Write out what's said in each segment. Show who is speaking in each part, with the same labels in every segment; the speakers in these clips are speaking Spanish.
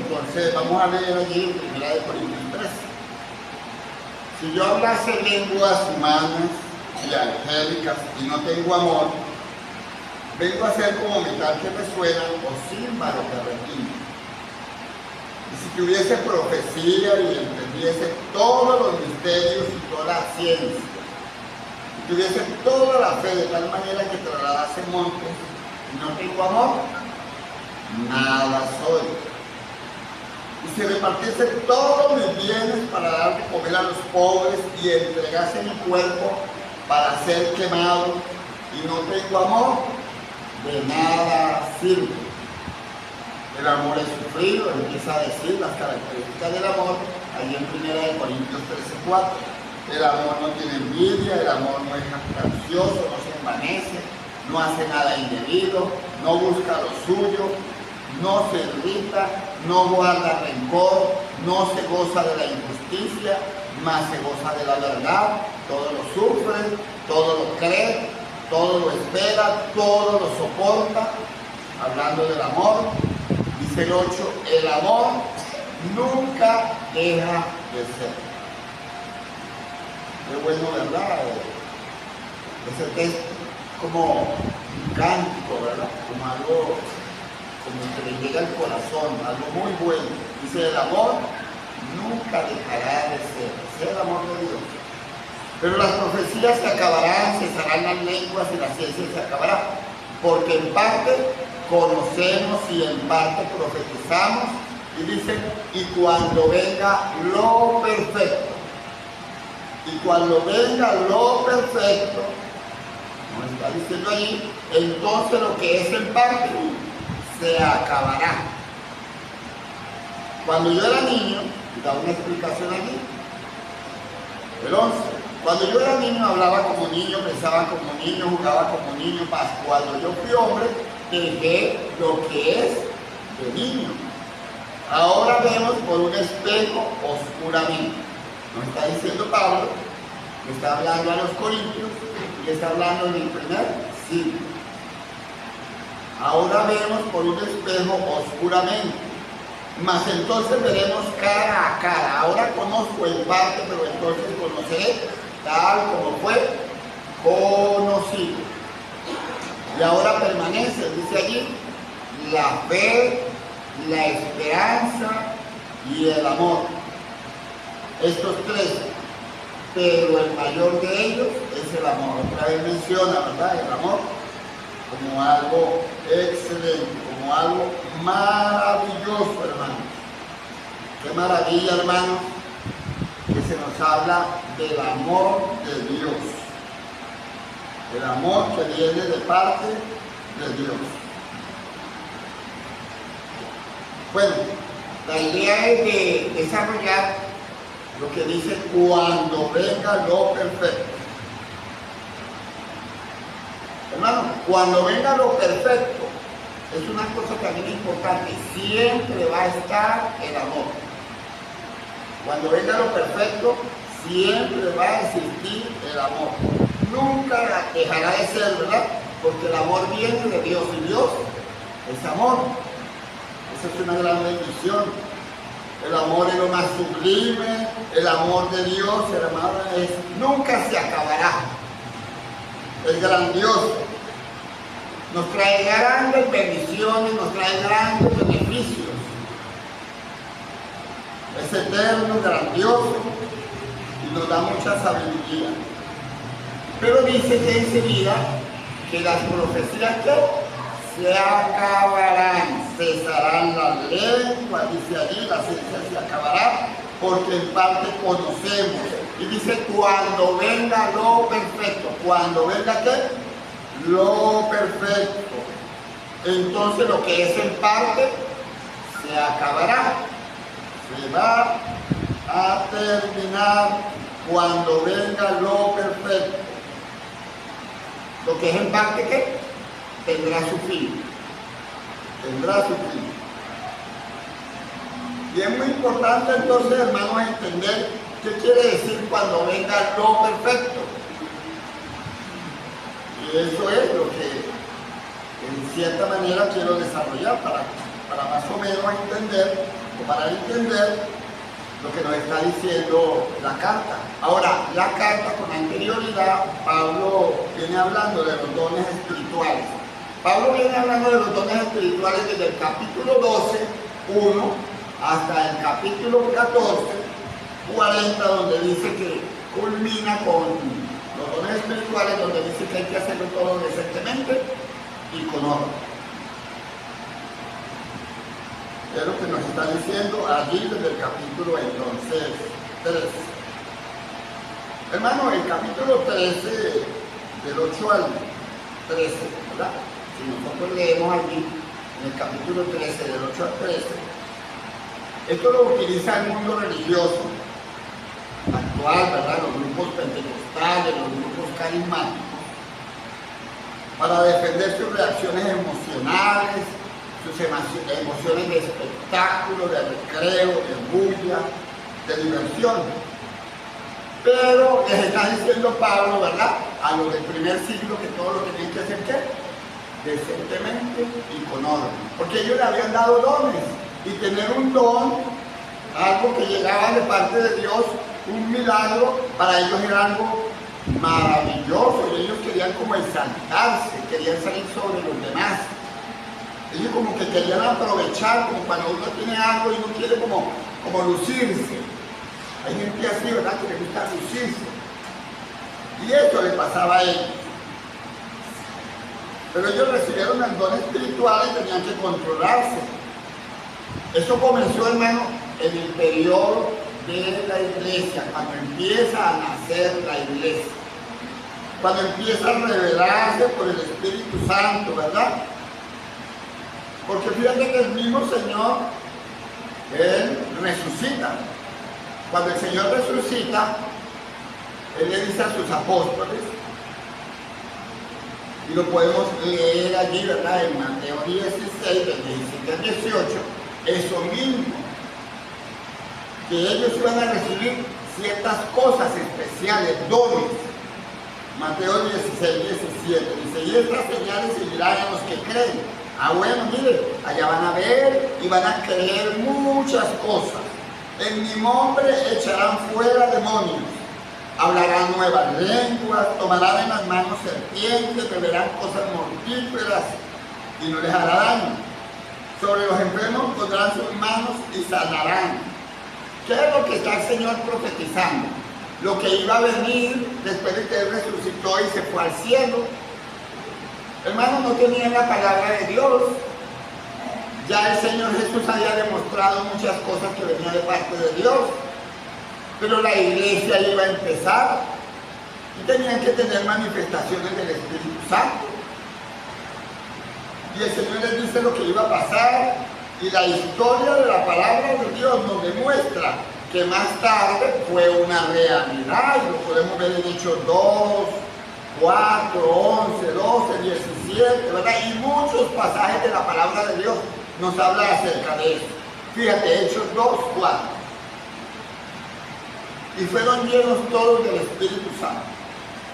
Speaker 1: Entonces vamos a leer allí en 1 Corintios 13. Si yo hablase lenguas humanas y angélicas y no tengo amor, vengo a ser como metal que resuena o címbalo que retiñe. Y si tuviese profecía y entendiese todos los misterios y toda la ciencia, y tuviese toda la fe de tal manera que trasladase montes y no tengo amor, nada soy. Y si repartiese todos mis bienes para dar de comer a los pobres y entregase mi cuerpo para ser quemado y no tengo amor, de nada sirve. El amor es sufrido, empieza a decir las características del amor, allí en 1 Corintios 13:4. El amor no tiene envidia, el amor no es jactancioso, no se envanece, no hace nada indebido, no busca lo suyo, no se irrita, no guarda rencor, no se goza de la injusticia, mas se goza de la verdad, todo lo sufre, todo lo cree, todo lo espera, todo lo soporta. Hablando del amor, dice el 8, el amor nunca deja de ser. Qué bueno, ¿verdad? Ese texto como un cántico, ¿verdad? Como algo como que le llega al corazón, algo muy bueno. Dice, el amor nunca dejará de ser. Ese es el amor de Dios. Pero las profecías se acabarán, cesarán las lenguas y la ciencia se acabará. Porque en parte conocemos y en parte profetizamos. Y dice, y cuando venga lo perfecto. Y cuando venga lo perfecto, como está diciendo allí, entonces lo que es en parte se acabará. Cuando yo era niño, da una explicación aquí, el 11. Cuando yo era niño hablaba como niño, pensaba como niño, jugaba como niño, mas cuando yo fui hombre, dejé lo que es de niño. Ahora vemos por un espejo oscuramente. No está diciendo Pablo, le está hablando a los corintios, y le está hablando en el primer siglo. Ahora vemos por un espejo oscuramente, mas entonces veremos cara a cara. Ahora conozco en parte, pero entonces conoceré tal como fue conocido. Y ahora permanece, dice allí, la fe, la esperanza y el amor. Estos tres, pero el mayor de ellos es el amor. Otra vez menciona, ¿verdad? El amor como algo excelente, como algo maravilloso, hermanos. Qué maravilla, hermanos, que se nos habla del amor de Dios. El amor que viene de parte de Dios. Bueno, la idea es de desarrollar lo que dice cuando venga lo perfecto. Hermano, cuando venga lo perfecto, es una cosa también importante, siempre va a estar el amor. Cuando venga lo perfecto, siempre va a existir el amor. Nunca dejará de ser, ¿verdad? Porque el amor viene de Dios y Dios es amor. Esa es una gran bendición. El amor es lo más sublime, el amor de Dios, hermano, nunca se acabará. Es grandioso. Nos trae grandes bendiciones, nos trae grandes beneficios. Es eterno, grandioso y nos da mucha sabiduría. Pero dice que enseguida que las profecías que se acabarán, cesarán las lenguas, dice allí, la ciencia se acabará, porque en parte conocemos. Y dice, cuando venga lo perfecto, cuando venga ¿qué? Lo perfecto. Entonces lo que es en parte se acabará, se va a terminar cuando venga lo perfecto. Lo que es en parte ¿qué? Tendrá su fin. Tendrá su fin. Y es muy importante entonces, hermanos, entender qué quiere decir cuando venga lo perfecto. Y eso es lo que en cierta manera quiero desarrollar para más o menos entender o para entender lo que nos está diciendo la carta. Ahora, la carta con anterioridad, Pablo viene hablando de los dones espirituales. Pablo viene hablando de los dones espirituales desde el capítulo 12, 1, hasta el capítulo 14, 40, donde dice que culmina con los dones espirituales, donde dice que hay que hacerlo todo decentemente y con orden. Es lo que nos está diciendo allí desde el capítulo entonces 13. Hermano, el capítulo 13, del 8 al 13, ¿verdad? Si nosotros leemos allí, en el capítulo 13, del 8 al 13, esto lo utiliza el mundo religioso actual, ¿verdad? Los grupos pentecostales, los grupos carismáticos, para defender sus reacciones emocionales, sus emociones de espectáculo, de recreo, de bulla, de diversión. Pero les está diciendo Pablo, ¿verdad?, a los del primer siglo, que todo lo tenían que hacer, ¿qué? Decentemente y con orden. Porque ellos le habían dado dones, y tener un don, algo que llegaba de parte de Dios, un milagro, para ellos era algo maravilloso, y ellos querían como exaltarse, querían salir sobre los demás. Ellos como que querían aprovechar, como cuando uno tiene algo y uno quiere como lucirse. Hay gente así, ¿verdad?, que le gusta lucirse. Y esto le pasaba a ellos. Pero ellos recibieron el don espiritual y tenían que controlarse. Esto comenzó, hermano, en el periodo de la iglesia, cuando empieza a nacer la iglesia. Cuando empieza a revelarse por el Espíritu Santo, ¿verdad? Porque fíjate que el mismo Señor, Él resucita. Cuando el Señor resucita, Él le dice a sus apóstoles, y lo podemos leer allí, ¿verdad?, en Mateo 16, del 17 al 18, eso mismo, que ellos iban a recibir ciertas cosas especiales, dones. Mateo 16, 17, dice, y estas señales seguirán a los que creen. Ah, bueno, mire, allá van a ver y van a creer muchas cosas. En mi nombre echarán fuera demonios, hablarán nuevas lenguas, tomarán en las manos serpientes, beberán cosas mortíferas y no les hará daño. Sobre los enfermos pondrán sus manos y sanarán. ¿Qué es lo que está el Señor profetizando? Lo que iba a venir después de que Él resucitó y se fue al cielo. Hermanos, no tenían la palabra de Dios. Ya el Señor Jesús había demostrado muchas cosas que venían de parte de Dios. Pero la iglesia iba a empezar y tenían que tener manifestaciones del Espíritu Santo. Y el Señor les dice lo que iba a pasar, y la historia de la palabra de Dios nos demuestra que más tarde fue una realidad, y lo podemos ver en Hechos 2, 4, 11, 12, 17, ¿verdad? Y muchos pasajes de la palabra de Dios nos hablan acerca de eso. Fíjate, Hechos 2, 4. Y fueron llenos todos del Espíritu Santo.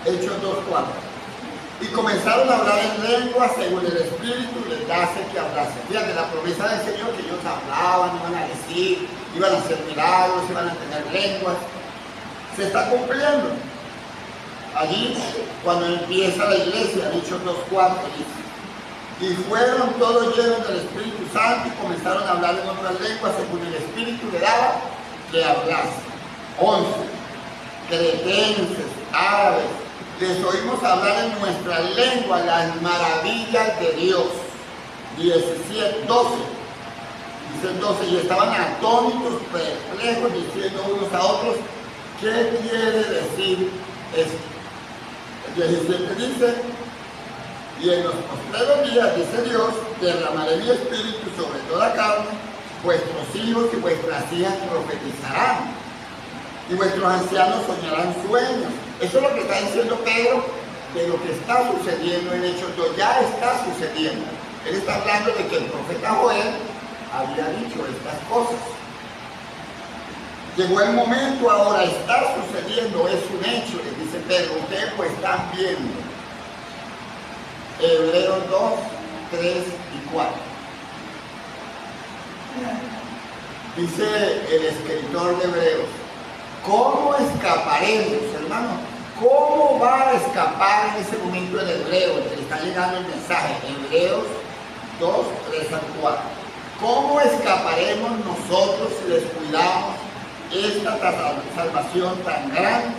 Speaker 1: Hechos 2, 4. Y comenzaron a hablar en lengua según el Espíritu les dase que hablase. Fíjate, la promesa del Señor, que ellos hablaban, iban a decir, iban a hacer milagros, iban a tener lenguas, se está cumpliendo. Allí, cuando empieza la iglesia, Hechos 2, 4, dice, y fueron todos llenos del Espíritu Santo y comenzaron a hablar en otras lenguas según el Espíritu le daba que hablase. 11. Cretenses, árabes, les oímos hablar en nuestra lengua las maravillas de Dios. 17, 12. Dice 12, y estaban atónitos, perplejos, diciendo unos a otros, ¿qué quiere decir esto? El 17 dice, y en los postreros días, dice Dios, derramaré mi espíritu sobre toda carne, vuestros hijos y vuestras hijas profetizarán, y vuestros ancianos soñarán sueños. Eso es lo que está diciendo Pedro, de lo que está sucediendo en Hechos 2, ya está sucediendo. Él está hablando de que el profeta Joel había dicho estas cosas. Llegó el momento ahora, está sucediendo, es un hecho, les dice Pedro, ustedes lo están viendo. Hebreos 2, 3 y 4. Dice el escritor de Hebreos, ¿cómo escaparemos, hermano? ¿Cómo va a escapar en ese momento el hebreo, el que le está llegando el mensaje? Hebreos 2, 3 al 4. ¿Cómo escaparemos nosotros si descuidamos esta salvación tan grande?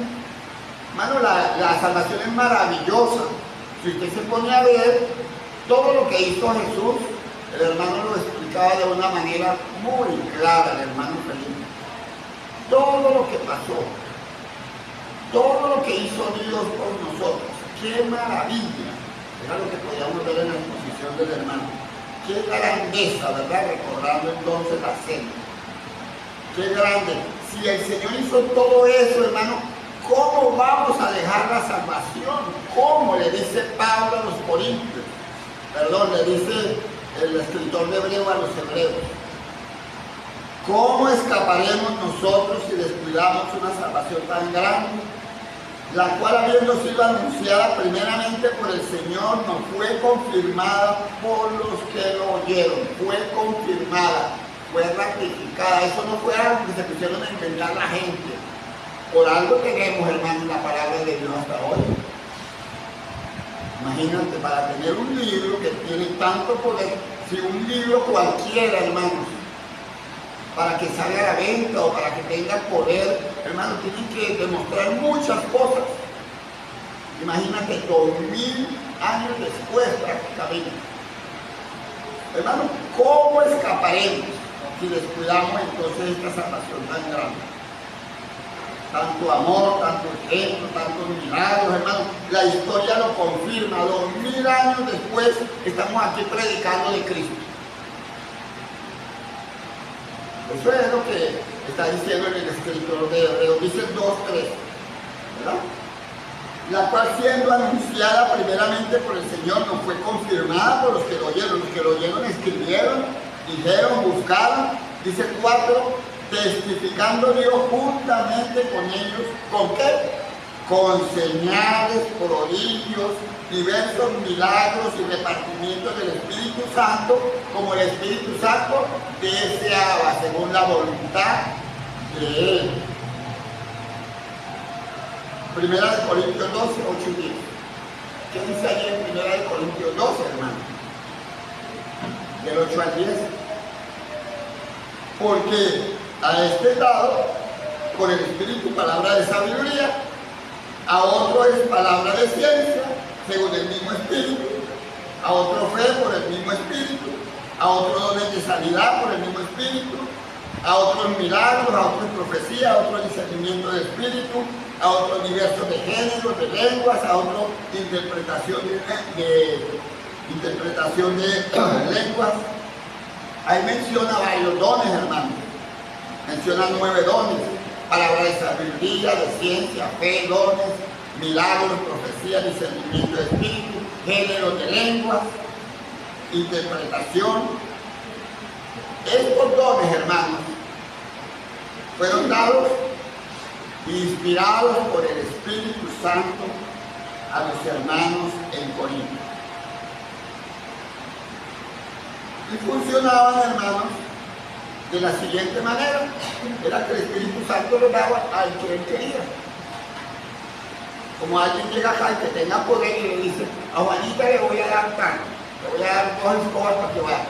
Speaker 1: Hermano, la salvación es maravillosa. Si usted se pone a ver todo lo que hizo Jesús, el hermano lo explicaba de una manera muy clara, el hermano Felipe. Todo lo que pasó, todo lo que hizo Dios por nosotros, qué maravilla. Era lo que podíamos ver en la exposición del hermano. Qué grandeza, ¿verdad? Recordando entonces la cena. Qué grande. Si el Señor hizo todo eso, hermano, ¿cómo vamos a dejar la salvación? ¿Cómo? Le dice Pablo a los Corintios. Perdón, le dice el escritor de Hebreo a los hebreos. ¿Cómo escaparemos nosotros si descuidamos una salvación tan grande? La cual, habiendo sido anunciada primeramente por el Señor, nos fue confirmada por los que lo oyeron. Fue confirmada, fue ratificada. Eso no fue algo que se pusieron a inventar la gente. Por algo tenemos, hermano, la palabra de Dios hasta hoy. Imagínate, para tener un libro que tiene tanto poder, si un libro cualquiera, hermanos, para que salga a la venta o para que tenga poder, hermano, tienen que demostrar muchas cosas. Imagínate, 2000 años después prácticamente. Hermano, ¿cómo escaparemos si descuidamos entonces esta salvación tan grande? Tanto amor, tanto ejemplo, tantos milagros, hermano. La historia lo confirma. 2000 años después estamos aquí predicando de Cristo. Eso es lo que está diciendo en el escritor de Hebreos. Dice 2:3, ¿verdad? La cual, siendo anunciada primeramente por el Señor, no fue confirmada por los que lo oyeron. Los que lo oyeron escribieron, dijeron, buscaron. Dice 4, testificando Dios juntamente con ellos. ¿Con qué? Con señales, prodigios, diversos milagros y repartimientos del Espíritu Santo, como el Espíritu Santo deseaba, según la voluntad de Él. Primera de Corintios 12, 8 y 10. ¿Qué dice allí en Primera de Corintios 12, hermano? Del 8 al 10. Porque a este dado, por el Espíritu, palabra de sabiduría, a otro es palabra de ciencia, según el mismo Espíritu, a otro fe por el mismo Espíritu, a otro dones de sanidad por el mismo Espíritu, a otros milagros, a otros profecía, a otro discernimiento de Espíritu, a otros diversos de géneros, de lenguas, a otro interpretación de lenguas. Ahí menciona varios dones, hermano. Menciona 9 dones: palabra de sabiduría, de ciencia, fe, dones, milagros, profecía, discernimiento de espíritu, géneros de lenguas, interpretación. Estos dones, hermanos, fueron dados e inspirados por el Espíritu Santo a los hermanos en Corinto. Y funcionaban, hermanos, de la siguiente manera: era que el Espíritu Santo lo daba al que él quería. Como alguien llega acá y que tenga poder y le dice: a Juanita le voy a dar tanto, le voy a dar 2 escobas para que vaya,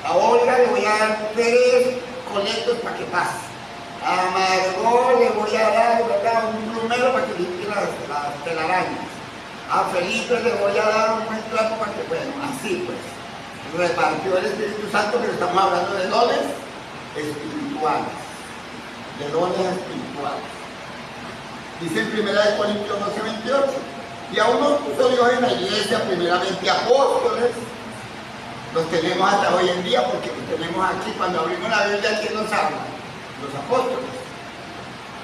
Speaker 1: a Olga le voy a dar 3 colectos para que pase, a Margot le voy a dar, ¿verdad?, un plumero para que limpie las telarañas, a Felipe le voy a dar un buen trapo para que, bueno, así pues repartió el Espíritu Santo, pero estamos hablando de dones espirituales, de dones espirituales. Dice en 1 Corintios 12:28, y aún nos puso Dios en la iglesia primeramente apóstoles. Los tenemos hasta hoy en día porque los tenemos aquí. Cuando abrimos la Biblia, ¿quién nos habla? Los apóstoles.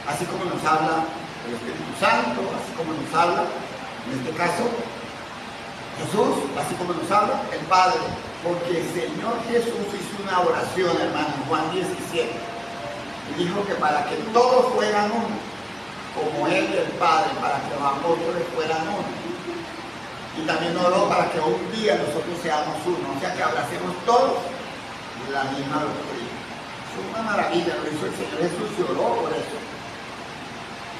Speaker 1: Así como nos habla el Espíritu Santo, así como nos habla, en este caso, Jesús, así como nos habla el Padre. Porque el Señor Jesús hizo una oración, hermano, en Juan 17. Y dijo que para que todos fueran uno, como Él y el Padre, para que los apóstoles fueran uno. Y también oró para que un día nosotros seamos uno, o sea que abracemos todos la misma doctrina. Es una maravilla, lo hizo el Señor Jesús y oró por eso.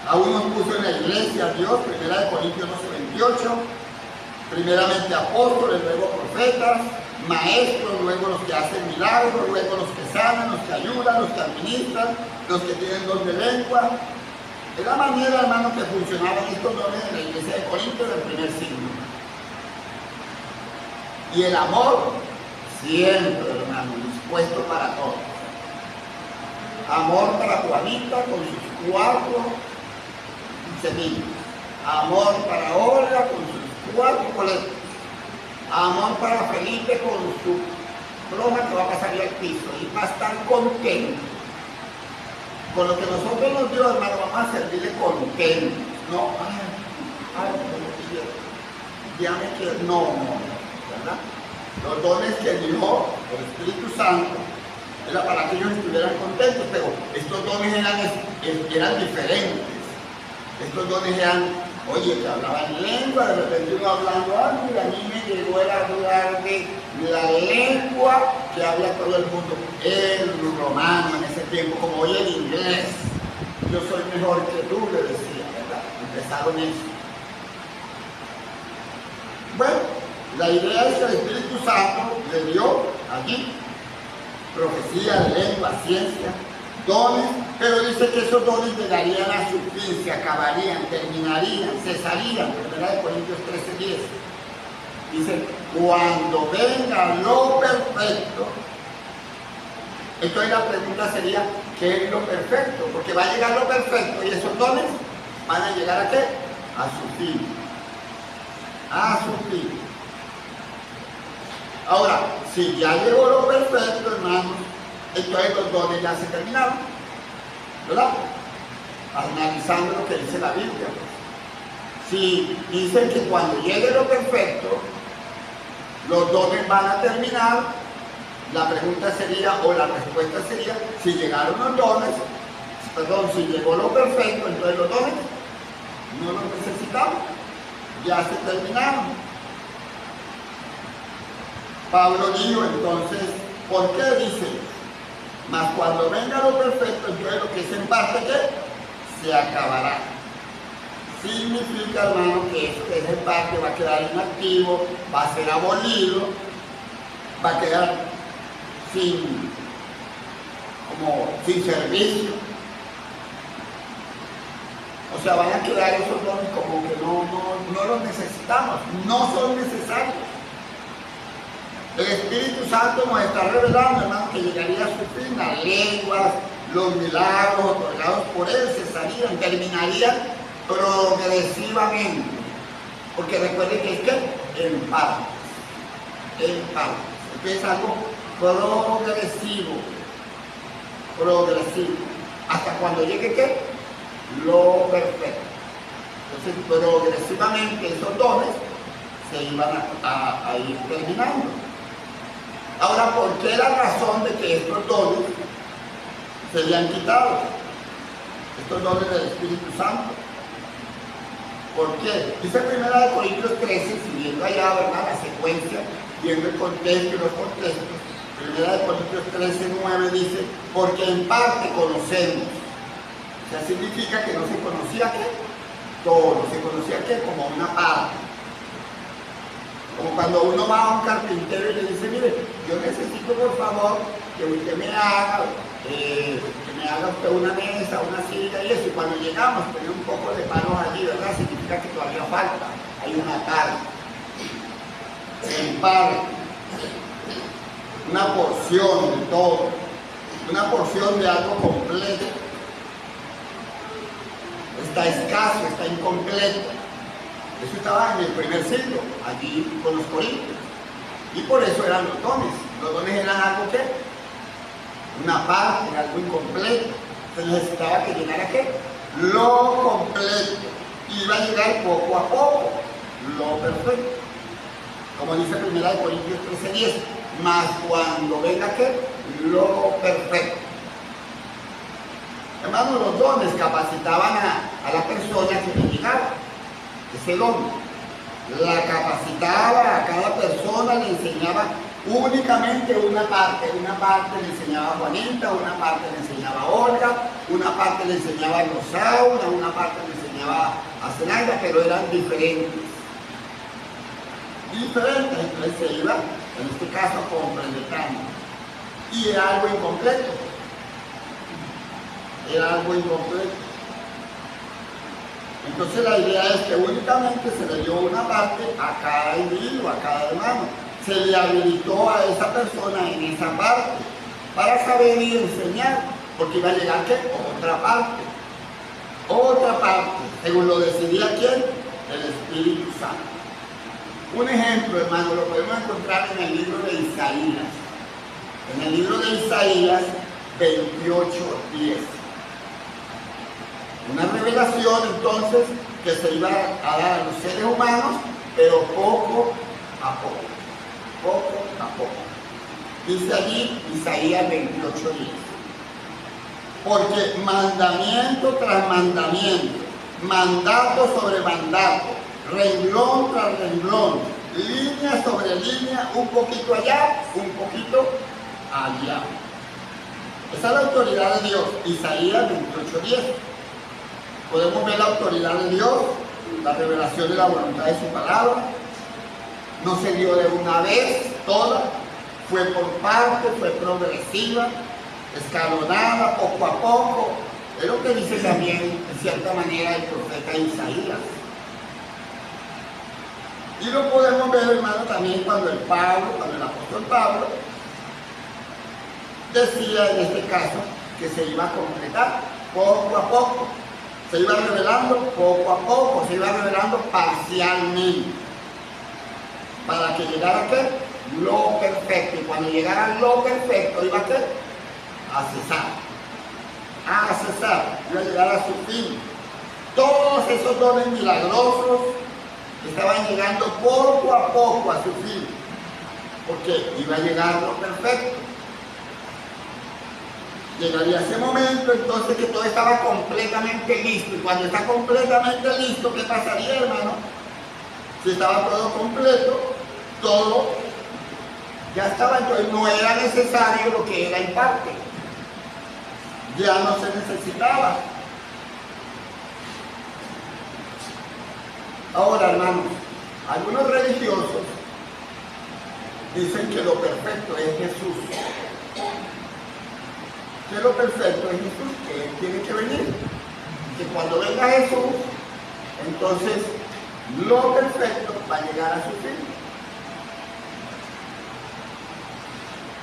Speaker 1: A unos puso en la iglesia a Dios, 1 Corintios 12:28, primeramente apóstoles, luego profetas, maestros, luego los que hacen milagros, luego los que sanan, los que ayudan, los que administran, los que tienen don de lengua. Es la manera, hermano, que funcionaban estos dones en la iglesia de Corinto del primer siglo. Y el amor, siempre, hermano, dispuesto para todos. Amor para Juanita con sus 4 semillas. Amor para Olga con sus 4 coletas. Amor para Felipe con su broma que va a pasar al piso y va a estar contento. Con lo que nosotros nos dio, hermano, vamos a servirle contento. No, ya me quiero. No, ¿verdad? Los dones que dio el Espíritu Santo era para que ellos estuvieran contentos, pero estos dones eran diferentes. Estos dones eran, oye, que hablaban lengua, de repente uno hablando algo, y a mí me llegó el hablar de la lengua que habla todo el mundo, el romano en ese tiempo, como hoy el inglés. Yo soy mejor que tú, le decía, ¿verdad? Empezaron eso. Bueno, la idea es que el Espíritu Santo le dio allí profecía, lengua, ciencia, dones, pero dice que esos dones llegarían a su fin, se acabarían, terminarían, cesarían. 1 Corintios 13:10. Dice, cuando venga lo perfecto. Entonces la pregunta sería, ¿qué es lo perfecto? Porque va a llegar lo perfecto y esos dones van a llegar ¿a qué? A su fin. A su fin. Ahora, si ya llegó lo perfecto, hermanos, entonces los dones ya se terminaron, ¿verdad? Analizando lo que dice la Biblia. Si dicen que cuando llegue lo perfecto, los dones van a terminar, la pregunta sería, o la respuesta sería, si llegaron los dones, perdón, si llegó lo perfecto, entonces los dones no los necesitamos, ya se terminaron. Pablo dijo entonces, ¿por qué dice? Mas cuando venga lo perfecto, entonces lo que es en parte, ¿qué? Se acabará. Significa, hermano, que eso que es en parte va a quedar inactivo, va a ser abolido, va a quedar sin servicio. O sea, van a quedar esos dones como que no los necesitamos, no son necesarios. El Espíritu Santo nos está revelando, hermano, que llegaría a su fin, las lenguas, los milagros otorgados por Él cesarían, terminarían progresivamente. Porque recuerden que es que en partes. Esto es algo progresivo. Hasta cuando llegue ¿qué? Lo perfecto. Entonces, progresivamente esos dones se iban a ir terminando. Ahora, ¿por qué la razón de que estos dones se le han quitado? Estos dones del Espíritu Santo. ¿Por qué? Dice 1 Corintios 13, siguiendo allá, ¿verdad? La secuencia, viendo el contexto y los contextos. 1 Corintios 13, 9 dice, porque en parte conocemos. O sea, significa que no se conocía ¿qué? Todo, se conocía ¿qué? Como una parte. Como cuando uno va a un carpintero y le dice, mire, yo necesito por favor que usted me haga usted una mesa, una silla y eso. Y cuando llegamos tenía un poco de palos allí, ¿verdad? Significa que todavía falta, hay una parte. En parte, una porción de todo, una porción de algo completo. Está escaso, está incompleto. Eso estaba en el primer siglo, allí con los corintios. Y por eso eran los dones. Los dones eran algo que, una parte, algo incompleto. Se necesitaba que llegara ¿qué? Lo completo. Iba a llegar poco a poco, lo perfecto. Como dice 1 Corintios 13:10, mas cuando venga ¿qué? Lo perfecto. Hermanos, los dones capacitaban a la persona que le llegaba. Ese don la capacitaba a cada persona, le enseñaba Únicamente una parte le enseñaba a Juanita, una parte le enseñaba a Olga, una parte le enseñaba a Rosaura, una parte le enseñaba a Zenaida, pero eran diferentes. Entonces se iba, en este caso, complementando. Y era algo incompleto. Entonces la idea es que únicamente se le dio una parte a cada individuo, a cada hermano. Se le habilitó a esa persona en esa parte para saber y enseñar, porque iba a llegar ¿qué? Otra parte, según lo decidía ¿quién? El Espíritu Santo. Un ejemplo, hermano, lo podemos encontrar en el libro de Isaías. En el libro de Isaías 28:10. Una revelación entonces que se iba a dar a los seres humanos, pero poco a poco. Dice allí Isaías 28:10. Porque mandamiento tras mandamiento, mandato sobre mandato, renglón tras renglón, línea sobre línea, un poquito allá, un poquito allá. Esa es la autoridad de Dios, Isaías 28:10. Podemos ver la autoridad de Dios, la revelación de la voluntad de su palabra. No se dio de una vez toda, fue por parte, fue progresiva, escalonada, poco a poco. Es lo que dice también, en cierta manera, el profeta Isaías. Y lo podemos ver, hermano, también cuando el apóstol Pablo decía en este caso que se iba a completar poco a poco. Se iba revelando poco a poco, se iba revelando parcialmente. Para que llegara ¿qué? Lo perfecto. Y cuando llegara lo perfecto, iba ¿qué? A cesar. Iba a llegar a su fin. Todos esos dones milagrosos estaban llegando poco a poco a su fin. Porque iba a llegar lo perfecto. Llegaría ese momento entonces que todo estaba completamente listo. Y cuando está completamente listo, ¿qué pasaría, hermano? Si estaba todo completo, todo ya estaba, entonces no era necesario lo que era en parte. Ya no se necesitaba. Ahora, hermanos, algunos religiosos dicen que lo perfecto es Jesús. Que lo perfecto es Jesús, que Él tiene que venir. Que cuando venga Jesús, entonces lo perfecto va a llegar a su fin.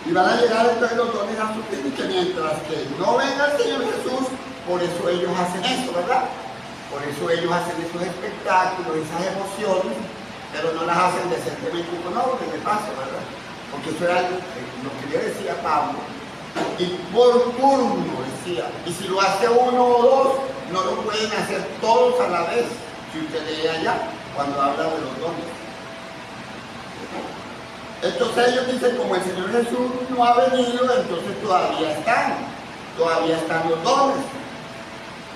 Speaker 1: Y van a llegar entonces los dones a su fin, y que mientras que no venga el Señor Jesús, por eso ellos hacen eso, ¿verdad? Por eso ellos hacen esos espectáculos, esas emociones, pero no las hacen decentemente con orden de paso, ¿verdad? Porque eso era lo que le decía Pablo. Y por turno decía, y si lo hace uno o dos, no lo pueden hacer todos a la vez. Si usted lee allá, cuando habla de los dones. Entonces ellos dicen, como el Señor Jesús no ha venido, entonces todavía están los dones.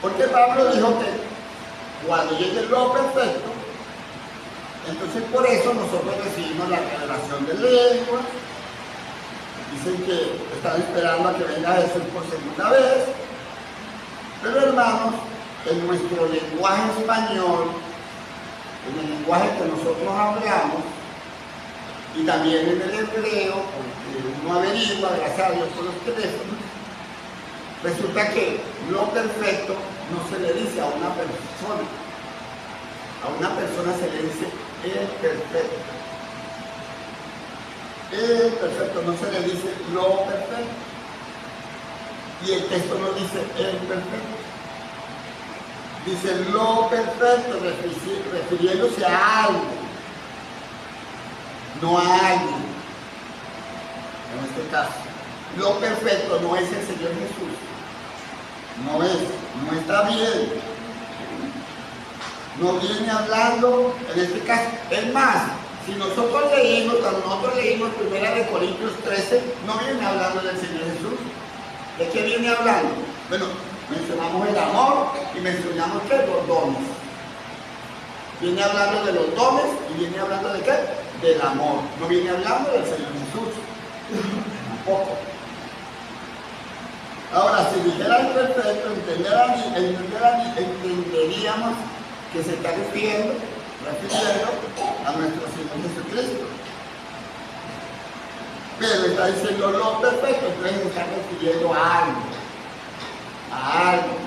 Speaker 1: Porque Pablo dijo que cuando llegue lo perfecto, entonces por eso nosotros recibimos la revelación de lengua. Dicen que están esperando a que venga Jesús por segunda vez. Pero hermanos, en nuestro lenguaje español, en el lenguaje que nosotros hablamos, y también en el hebreo, porque uno averigua, gracias a Dios, por los teléfonos, resulta que lo perfecto no se le dice a una persona. A una persona se le dice el perfecto. El perfecto, no se le dice lo perfecto. Y el texto no dice el perfecto. Dice lo perfecto, refiriéndose a algo, no a alguien. En este caso, lo perfecto no es el Señor Jesús. No está bien. No viene hablando, en este caso. Es más, si nosotros leímos, cuando nosotros leímos 1 Corintios 13, no viene hablando del Señor Jesús. ¿De qué viene hablando? Bueno, mencionamos el amor y mencionamos ¿qué? Los dones. Viene hablando de los dones y viene hablando de ¿qué? del amor. No viene hablando del Señor Jesús, tampoco. Ahora, si dijera el perfecto, entenderíamos que se está refiriendo a nuestro Señor Jesucristo. Pero está diciendo lo perfecto, entonces se está refiriendo a algo. A algo.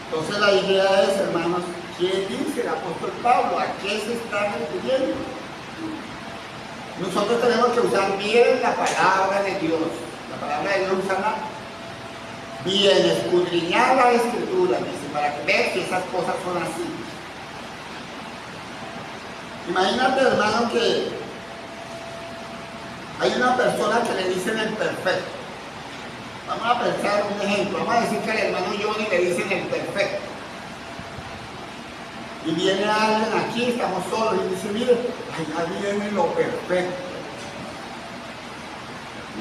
Speaker 1: Entonces la idea es, hermanos, ¿qué dice el apóstol Pablo? ¿A qué se está refiriendo? Nosotros tenemos que usar bien la palabra de Dios. La palabra de Dios usarla bien, escudriñar la Escritura, dice, para que vean que esas cosas son así. Imagínate, hermano, que hay una persona que le dicen el perfecto. Vamos a pensar un ejemplo. Vamos a decir que al hermano Johnny le dicen el perfecto. Y viene alguien aquí, estamos solos, y dice, mire, allá viene lo perfecto.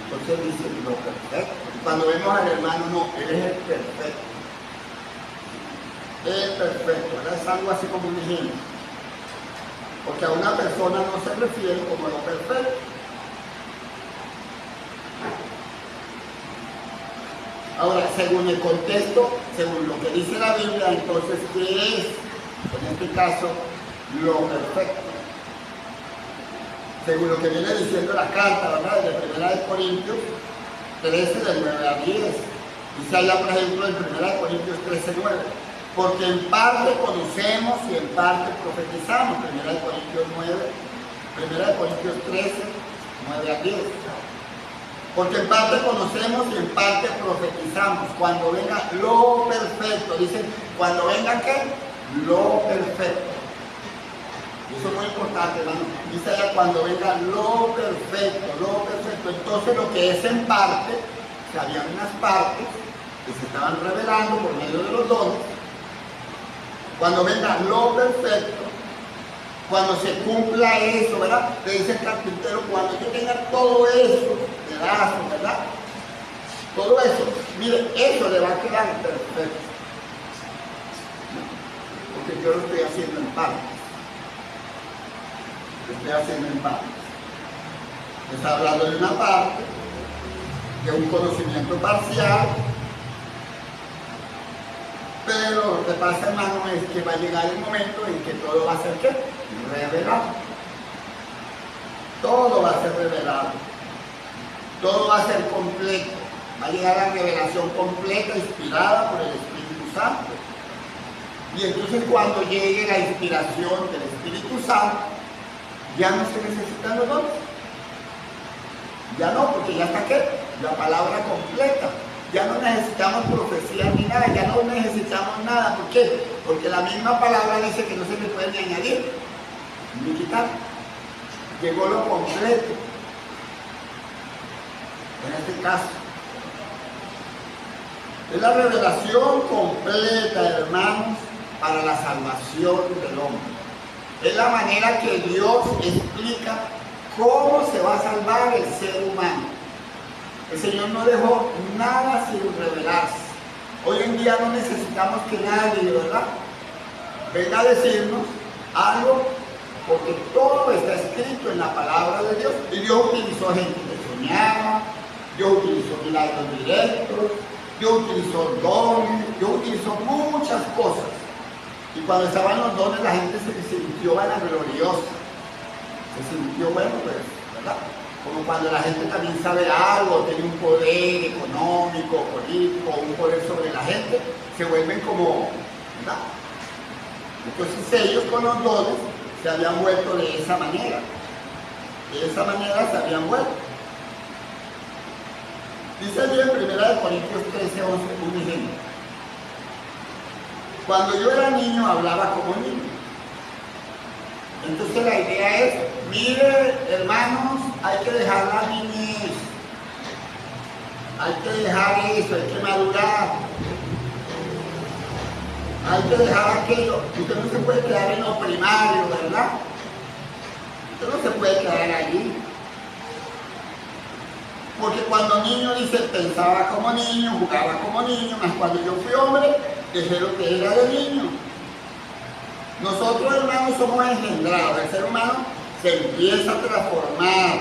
Speaker 1: Entonces dice lo perfecto. Y cuando vemos al hermano, no, él es el perfecto. El perfecto, ¿verdad? Es algo así como un ejemplo. Porque a una persona no se refiere como lo perfecto. Ahora, según el contexto, según lo que dice la Biblia, entonces, ¿qué es? En este caso, lo perfecto. Según lo que viene diciendo la carta, ¿verdad? De 1 Corintios 13, del 9 al 10. Dice allá, por ejemplo, en 1 Corintios 13, 9. Porque en parte conocemos y en parte profetizamos. 1 Corintios 9, 1 Corintios 13, 9 al 10. Porque en parte conocemos y en parte profetizamos. Cuando venga lo perfecto, dicen, cuando venga ¿qué? Lo perfecto. Eso es muy importante, hermano. Dice allá, cuando venga lo perfecto, lo perfecto. Entonces lo que es en parte, que había unas partes que se estaban revelando por medio de los dones. Cuando venga lo perfecto, cuando se cumpla eso, ¿verdad? Le dice el carpintero, cuando yo tenga todo eso, pedazos, ¿verdad? Todo eso, mire, eso le va a quedar perfecto. Porque yo lo estoy haciendo en parte. Lo estoy haciendo en parte. Está hablando de una parte, de un conocimiento parcial, pero lo que pasa, hermano, es que va a llegar el momento en que todo va a ser ¿qué? Revelado. Todo va a ser revelado. Todo va a ser completo. Va a llegar la revelación completa, inspirada por el Espíritu Santo. Y entonces cuando llegue la inspiración del Espíritu Santo, ya no se necesitan los dones. Ya no, porque ya está ¿qué? La palabra completa. Ya no necesitamos profecía ni nada, ya no necesitamos nada. ¿Por qué? Porque la misma palabra dice que no se le puede ni añadir ni quitar. Llegó lo completo. En este caso, es la revelación completa, hermanos, para la salvación del hombre. Es la manera que Dios explica cómo se va a salvar el ser humano. El Señor no dejó nada sin revelarse. Hoy en día no necesitamos que nadie, ¿verdad?, venga a decirnos algo, porque todo está escrito en la palabra de Dios. Y Dios utilizó gente que soñaba, Dios utilizó milagros directos, Dios utilizó dones, Dios utilizó muchas cosas. Y cuando estaban los dones, la gente se sintió vanagloriosa. Se sintió bueno, pues, ¿verdad? Como cuando la gente también sabe algo, tiene un poder económico, político, un poder sobre la gente, se vuelven como, ¿verdad? Entonces ellos con los dones se habían vuelto de esa manera. De esa manera se habían vuelto. Dice allí en 1 Corintios 13, 11, un ejemplo. Cuando yo era niño hablaba como niño. Entonces la idea es, mire, hermanos, hay que dejar la niñez, hay que dejar eso, hay que madurar, hay que dejar aquello. Usted no se puede quedar en lo primario, ¿verdad? Usted no se puede quedar allí. Porque cuando niño, dice, pensaba como niño, jugaba como niño, mas cuando yo fui hombre, dejé lo que era de niño. Nosotros, hermanos, somos engendrados. El ser humano se empieza a transformar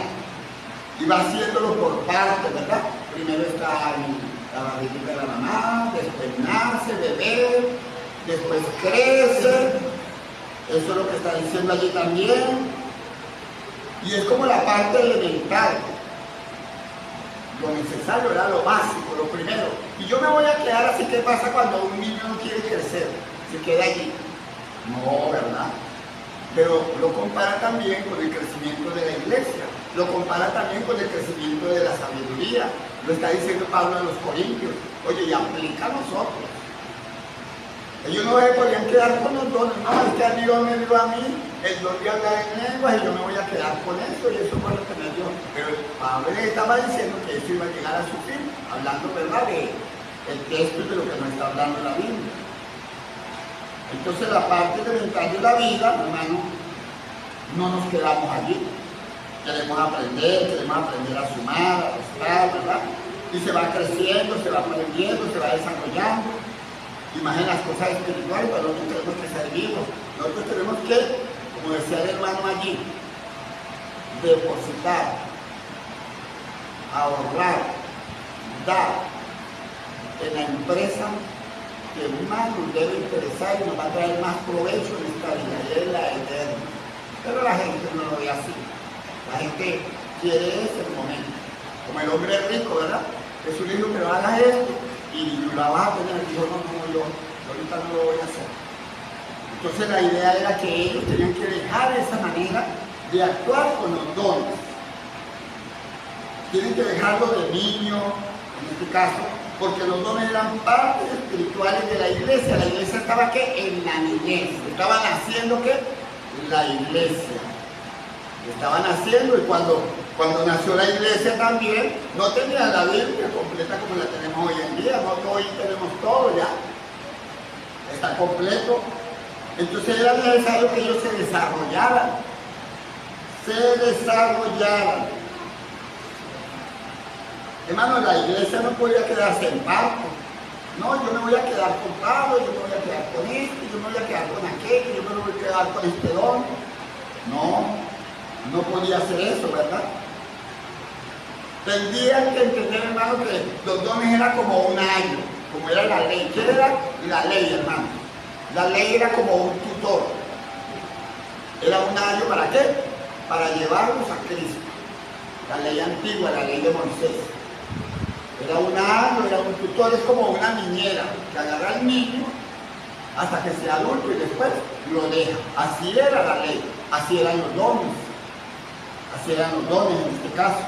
Speaker 1: y va haciéndolo por partes, ¿verdad? Primero está en la barriguita de la mamá, después nace, bebé, después crece. Eso es lo que está diciendo allí también. Y es como la parte elemental. Lo necesario era lo básico, lo primero. Y yo me voy a quedar así. ¿Qué pasa cuando un niño no quiere crecer? Se queda allí. No, ¿verdad? Pero lo compara también con el crecimiento de la iglesia. Lo compara también con el crecimiento de la sabiduría. Lo está diciendo Pablo a los Corintios. Oye, y aplica a nosotros. Ellos no se podían quedar con los dones. No, es que a Dios me dio a mí el don de hablar en lenguas y yo me voy a quedar con eso y eso fue lo que me dio. Pero Pablo le estaba diciendo que eso iba a llegar a su fin, hablando, ¿verdad?, de el texto de lo que nos está hablando la Biblia. Entonces la parte elemental de la vida, hermano, no nos quedamos allí. Queremos aprender a sumar, a restar, ¿verdad? Y se va creciendo, se va aprendiendo, se va desarrollando. Imagina las cosas espirituales, pero nosotros tenemos que ser vivos. Nosotros tenemos que, como decía el hermano allí, depositar, ahorrar, dar en la empresa que más nos debe interesar y nos va a traer más provecho en esta vida, y es la eterna. Pero la gente no lo ve así. La gente quiere ese momento. Como el hombre rico, ¿verdad? Jesús le dijo, pero haga esto y la vas a tener. Dijo, no, yo ahorita no lo voy a hacer. Entonces la idea era que ellos tenían que dejar esa manera de actuar con los dones. Tienen que dejarlo de niño, en este caso, porque los dones eran partes espirituales de la iglesia. La iglesia estaba, ¿qué? En la niñez. Estaban haciendo, ¿qué? La iglesia. Estaban haciendo, y cuando nació la iglesia también, no tenían la Biblia completa como la tenemos hoy en día. No, hoy tenemos todo ya. Está completo. Entonces era necesario que ellos se desarrollaran. Hermano, la iglesia no podía quedarse en parco. No, yo me voy a quedar con Pablo, yo me voy a quedar con esto, yo me voy a quedar con aquello, yo me voy a quedar con este don. No podía hacer eso, ¿verdad? Tendrían que entender, hermano, que los dones eran como un ayo, como era la ley. ¿Qué era la ley, hermano? La ley era como un tutor. Era un ayo, ¿para qué? Para llevarlos a Cristo. La ley antigua, la ley de Moisés. Era un ayo, era un tutor, es como una niñera que agarra al niño hasta que sea adulto y después lo deja. Así era la ley, así eran los dones. Así eran los dones en este caso.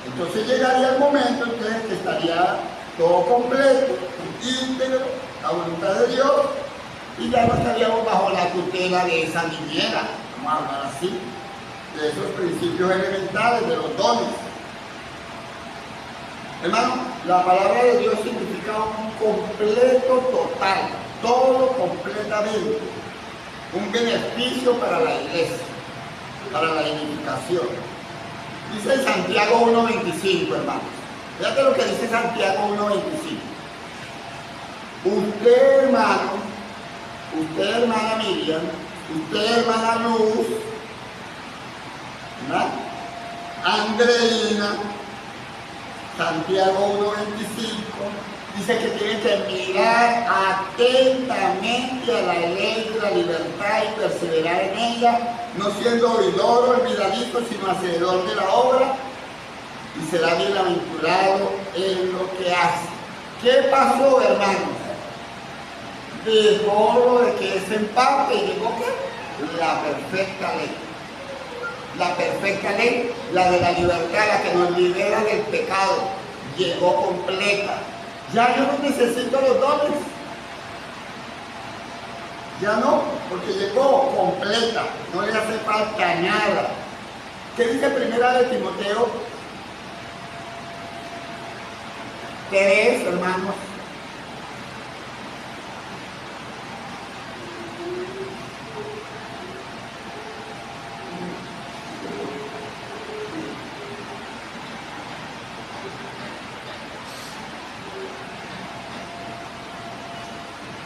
Speaker 1: Entonces llegaría el momento entonces que estaría todo completo, íntegro, la voluntad de Dios, y ya no estaríamos bajo la tutela de esa niñera, vamos a hablar así, de esos principios elementales, de los dones. Hermano, la palabra de Dios significa un completo total, todo completamente, un beneficio para la iglesia, para la edificación. Dice Santiago 1.25, hermanos. Fíjate lo que dice Santiago 1.25. Usted, hermano, usted, hermana Miriam, usted, hermana Luz, ¿verdad? Andreina, Santiago 1.25, dice que tienen que mirar atentamente a la ley de la libertad y perseverar en ella, no siendo oidor o olvidadizo, sino hacedor de la obra, y será bienaventurado en lo que hace. ¿Qué pasó, hermanos? Dejó lo de que es en parte y llegó, ¿qué? La perfecta ley. La perfecta ley, la de la libertad, la que nos libera del pecado, llegó completa. Ya yo no necesito los dones. Ya no, porque llegó completa, no le hace falta nada. ¿Qué dice primera de Timoteo 3, hermanos?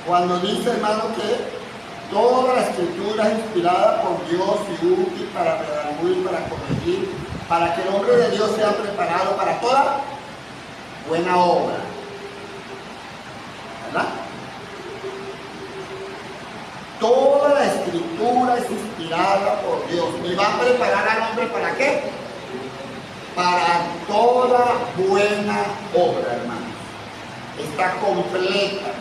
Speaker 1: Cuando dice, hermano, que Toda la escritura es inspirada por Dios y útil para redarguir, para corregir, para que el hombre de Dios sea preparado para toda buena obra. ¿Verdad? Toda la escritura es inspirada por Dios y va a preparar al hombre ¿para qué? Para toda buena obra, hermanos. Está completa.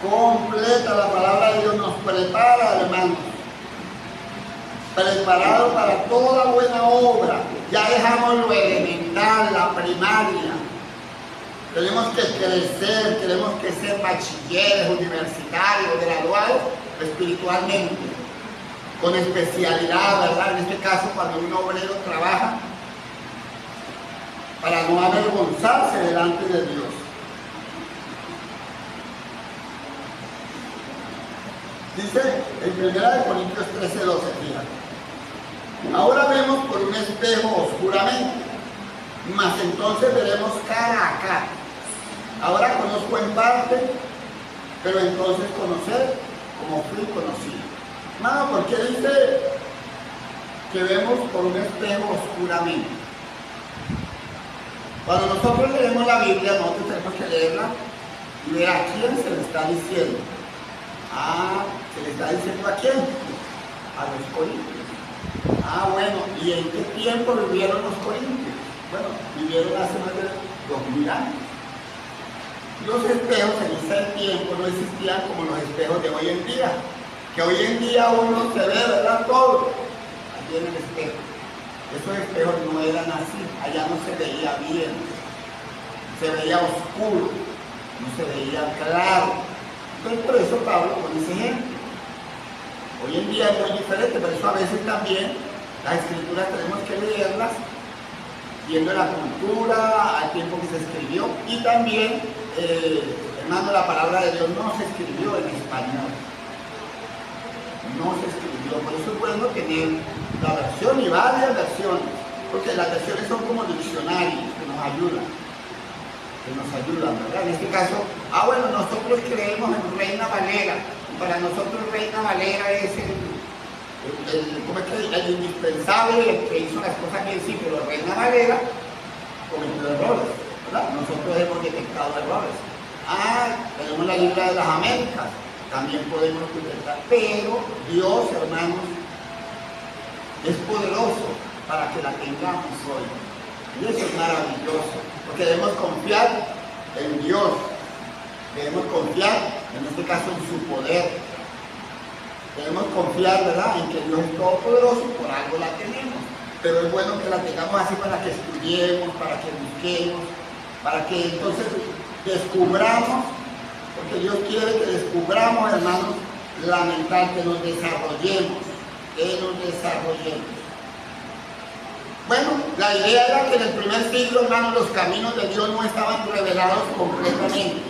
Speaker 1: Completa, la palabra de Dios nos prepara, hermanos. Preparado para toda buena obra. Ya dejamos lo elemental, la primaria. Tenemos que crecer, tenemos que ser bachilleres, universitarios, graduados espiritualmente, con especialidad, ¿verdad? En este caso, cuando un obrero trabaja, para no avergonzarse delante de Dios. Dice en 1 Corintios 13:12, fíjate. Ahora vemos por un espejo oscuramente, mas entonces veremos cara a cara. Ahora conozco en parte, pero entonces conocer como fui conocido. Hermano, ¿por qué dice que vemos por un espejo oscuramente? Cuando nosotros leemos la Biblia, nosotros tenemos que leerla y ver a quién se le está diciendo. Ah, se le está diciendo a quién, a los corintios. Ah, bueno, ¿y en qué tiempo vivieron los corintios? Bueno, vivieron hace más de 2000 años. Los espejos en ese tiempo no existían como los espejos de hoy en día, que hoy en día uno se ve, ¿verdad? Todo aquí en el espejo. Esos espejos no eran así, allá no se veía bien, se veía oscuro, no se veía claro. Entonces por eso Pablo pone ese ejemplo. Hoy en día es muy diferente, por eso a veces también las escrituras tenemos que leerlas viendo la cultura, al tiempo que se escribió, y también, hermano, la palabra de Dios no se escribió en español. No se escribió, por eso es bueno tener la versión y varias versiones, porque las versiones son como diccionarios que nos ayudan, ¿verdad? En este caso, bueno, nosotros creemos en Reina Valera, y para nosotros Reina Valera es el indispensable, el que hizo las cosas bien, sí, pero Reina Valera cometió errores, ¿verdad? Nosotros hemos detectado errores. Tenemos la Biblia de las Américas, también podemos detectar, pero Dios, hermanos, es poderoso para que la tengamos hoy. Y eso es maravilloso, porque debemos confiar en Dios, debemos confiar, en este caso, en su poder. Debemos confiar, ¿verdad?, en que Dios es todopoderoso y por algo la tenemos. Pero es bueno que la tengamos así para que estudiemos, para que busquemos, para que entonces descubramos, porque Dios quiere que descubramos, hermanos, la mental, que nos desarrollemos, Bueno, la idea era que en el primer siglo, hermanos, los caminos de Dios no estaban revelados completamente.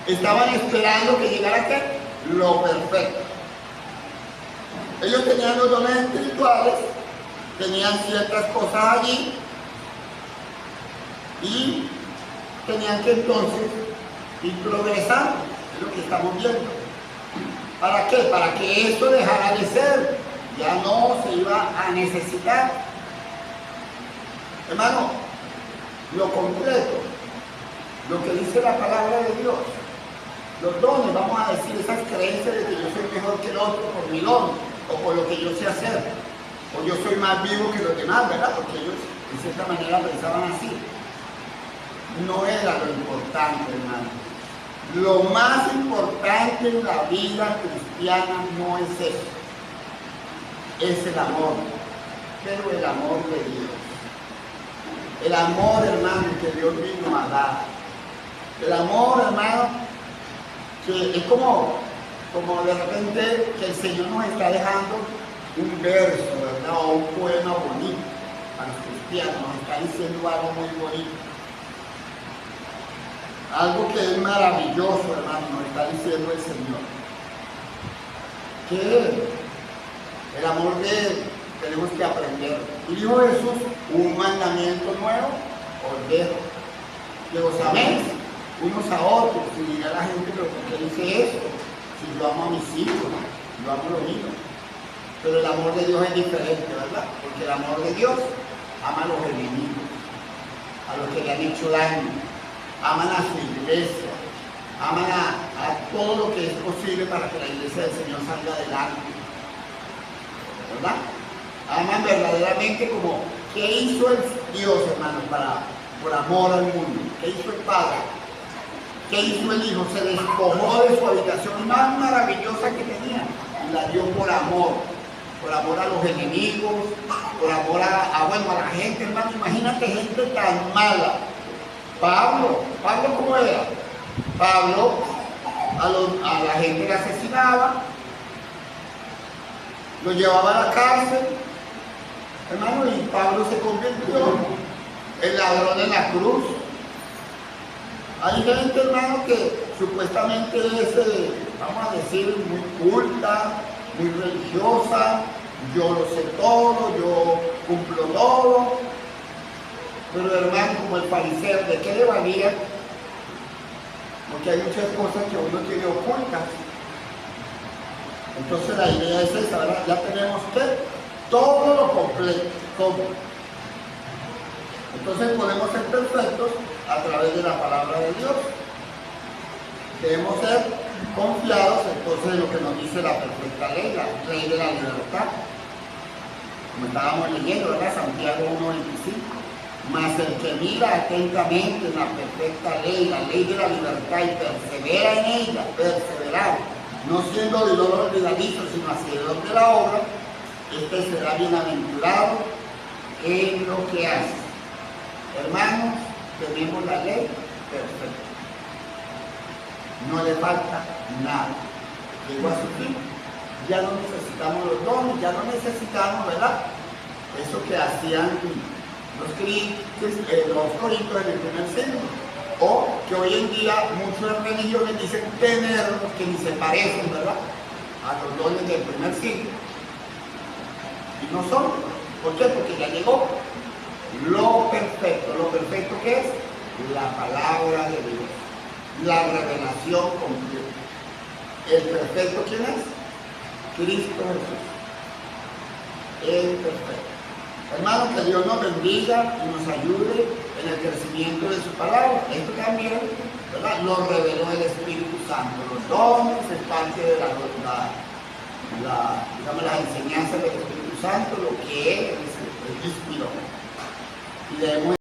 Speaker 1: Estaban esperando que llegara ¿qué? Lo perfecto. Ellos tenían los dones espirituales, tenían ciertas cosas allí y tenían que entonces ir progresando, es lo que estamos viendo. ¿Para qué? Para que esto dejara de ser, ya no se iba a necesitar. Hermano, lo concreto, lo que dice la palabra de Dios, los dones, vamos a decir, esas creencias de que yo soy mejor que el otro por mi don, o por lo que yo sé hacer, o yo soy más vivo que los demás, ¿verdad? Porque ellos de cierta manera pensaban así. No era lo importante, hermano. Lo más importante en la vida cristiana no es eso, es el amor, pero el amor de Dios. El amor, hermano, que Dios vino a dar. El amor, hermano, que es como de repente que el Señor nos está dejando un verso, ¿verdad? O un poema bonito a los cristianos, nos está diciendo algo muy bonito. Algo que es maravilloso, hermano, nos está diciendo el Señor. Que el amor de Él tenemos que aprender. Y dijo Jesús, un mandamiento nuevo os dejo, que os améis unos a otros. Y dirá la gente, pero ¿por qué dice esto? Si yo amo a mis hijos, yo amo a los niños. Pero el amor de Dios es diferente, ¿verdad? Porque el amor de Dios ama a los enemigos, a los que le han hecho daño, aman a su iglesia, aman a todo lo que es posible para que la iglesia del Señor salga adelante, ¿verdad? Aman verdaderamente como, ¿qué hizo el Dios, hermanos, por amor al mundo? ¿Qué hizo el Padre? ¿Qué hizo el Hijo? Se despojó de su habitación más maravillosa que tenía y la dio por amor a los enemigos, por amor a la gente, hermano. Imagínate gente tan mala. Pablo ¿cómo era? Pablo a la gente le asesinaba, lo llevaba a la cárcel, hermano, y Pablo se convirtió en ladrón en la cruz. Hay gente, hermano, que supuestamente es, vamos a decir, muy culta, muy religiosa, yo lo sé todo, yo cumplo todo, pero hermano, como el fariseo, ¿de qué le valía? Porque hay muchas cosas que uno tiene ocultas. Entonces la idea es esa, ¿verdad? Ya tenemos que todo lo completo, todo. Entonces podemos ser perfectos a través de la palabra de Dios. Debemos ser confiados entonces en lo que nos dice la perfecta ley, la ley de la libertad. Como estábamos leyendo, ¿verdad? Santiago 1:25. Mas el que mira atentamente en la perfecta ley, la ley de la libertad, y persevera en ella, perseverar, no siendo oidor olvidadizo, sino hacedor de la obra, este será bienaventurado en lo que hace. Hermanos, tenemos la ley perfecta. No le falta nada. Llegó a su fin. Ya no necesitamos los dones, ya no necesitamos, ¿verdad? Eso que hacían los corintios en el primer siglo. O que hoy en día muchas religiones dicen tenerlos que ni se parecen, ¿verdad? A los dones del primer siglo. Y no son. ¿Por qué? Porque ya llegó lo perfecto. ¿Lo perfecto qué es? La palabra de Dios. La revelación completa. ¿El perfecto quién es? Cristo Jesús. El perfecto. Hermanos, que Dios nos bendiga y nos ayude en el crecimiento de su palabra. Esto también, ¿verdad?, lo reveló el Espíritu Santo. Los dones es parte de las enseñanzas del Espíritu Santo, lo que Él inspiró. Y debemos